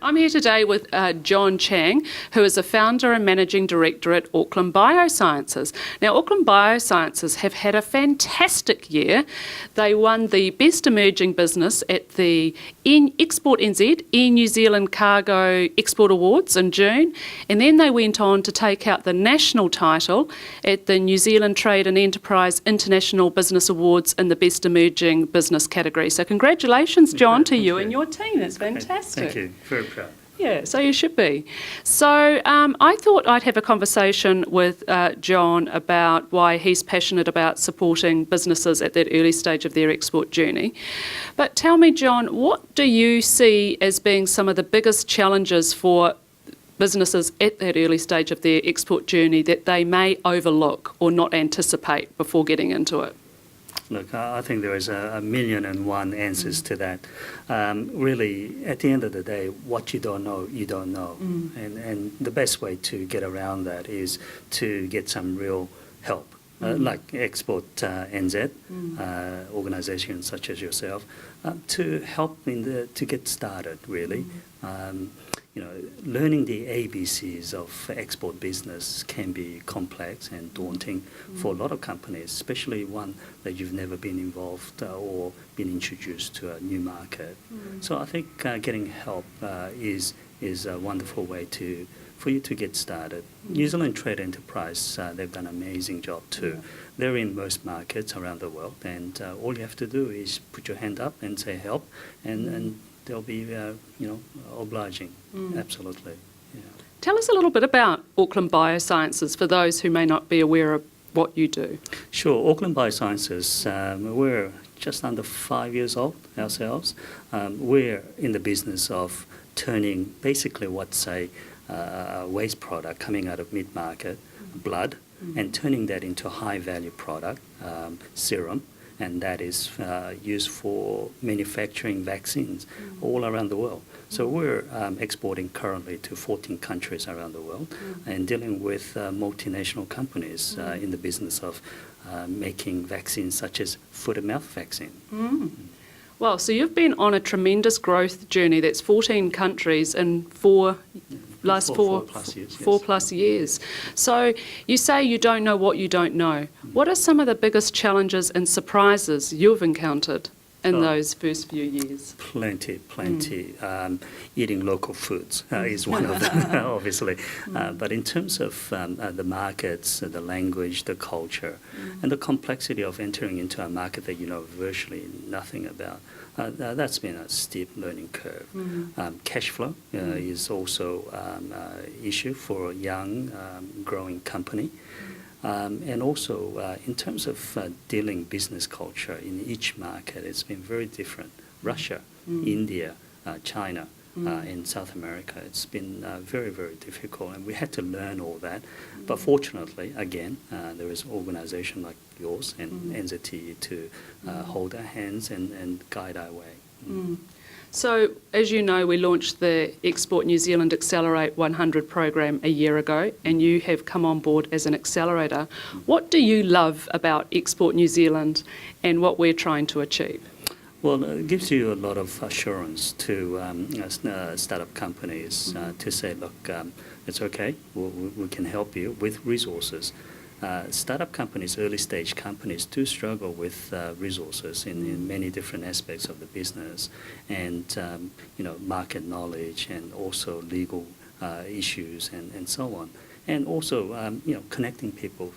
I'm here today with Chang, who is the founder and managing director at Auckland Biosciences. Now, Auckland Biosciences have had a fantastic year. They won the Best Emerging Business at the ExportNZ, New Zealand Cargo Export Awards in June, and then they went on to take out the national title at the New Zealand Trade and Enterprise International Business Awards in the Best Emerging Business category. So congratulations, John, to you and your team. It's fantastic. Thank you. Very proud. Yeah, so you should be. So I thought I'd have a conversation with John about why he's passionate about supporting businesses at that early stage of their export journey. But tell me, John, what do you see as being some of the biggest challenges for businesses at that early stage of their export journey that they may overlook or not anticipate before getting into it? Look, I think there is a million and one answers to that. Really, at the end of the day, what you don't know, you don't know. And the best way to get around that is to get some real help, like ExportNZ, organisations such as yourself, to help to get started, really. Learning the ABCs of export business can be complex and daunting for a lot of companies, especially one that you've never been involved or been introduced to a new market. So I think getting help is a wonderful way for you to get started. New Zealand Trade Enterprise, they've done an amazing job too. They're in most markets around the world, and all you have to do is put your hand up and say help, and they'll be, obliging. Absolutely. Yeah. Tell us a little bit about Auckland Biosciences for those who may not be aware of what you do. Sure. Auckland Biosciences, we're just under 5 years old ourselves. We're in the business of turning basically what's a waste product coming out of mid-market, blood, and turning that into a high-value product, serum, and that is used for manufacturing vaccines all around the world. So we're exporting currently to 14 countries around the world and dealing with multinational companies in the business of making vaccines such as foot and mouth vaccine. Well, so you've been on a tremendous growth journey. That's 14 countries in four plus years. So you say you don't know what you don't know. What are some of the biggest challenges and surprises you've encountered in those first few years? Plenty. Eating local foods is one of them, obviously. But in terms of the markets, the language, the culture, and the complexity of entering into a market that you know virtually nothing about, that's been a steep learning curve. Cash flow is also an issue for a young, growing company. And also, in terms of dealing business culture in each market, it's been very different. Russia, India, China, in South America, it's been very, very difficult, and we had to learn all that. But fortunately, again, there is an organisation like yours and NZTE to hold our hands and guide our way. So, as you know, we launched the Export New Zealand Accelerate 100 program a year ago, and you have come on board as an accelerator. What do you love about Export New Zealand and what we're trying to achieve? Well, it gives you a lot of assurance to startup companies to say, look, it's okay, we can help you with resources. Startup companies, early stage companies, do struggle with resources in many different aspects of the business, and market knowledge, and also legal issues, and so on, and also connecting people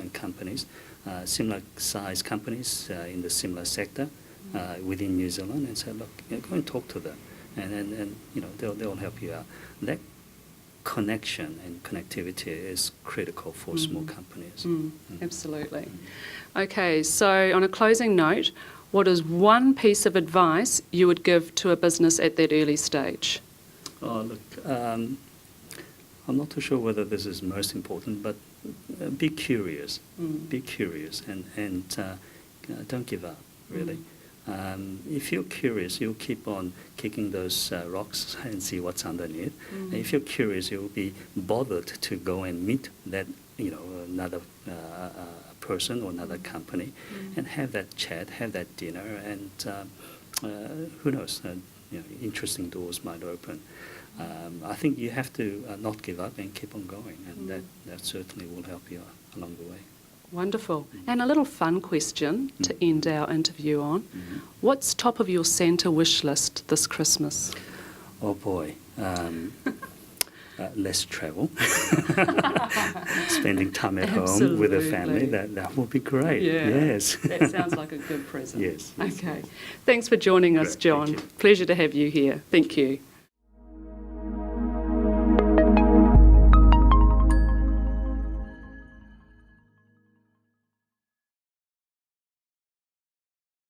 and companies, similar size companies in the similar sector within New Zealand, and say, look, go and talk to them, and they'll help you out. That connection and connectivity is critical for small companies. Absolutely. Okay, so on a closing note, what is one piece of advice you would give to a business at that early stage? Oh, look, I'm not too sure whether this is most important, but be curious. Be curious, and don't give up, really. If you're curious, you'll keep on kicking those rocks and see what's underneath. And if you're curious, you'll be bothered to go and meet that, another person or another company, and have that chat, have that dinner, and who knows, interesting doors might open. I think you have to not give up and keep on going, and that certainly will help you along the way. Wonderful. And a little fun question to end our interview on. What's top of your Santa wish list this Christmas? Oh boy, less travel, spending time at home with a family, that would be great. Yeah, yes. That sounds like a good present. Yes. Okay. Thanks for joining us, Great, John. thank you. Pleasure to have you here. Thank you.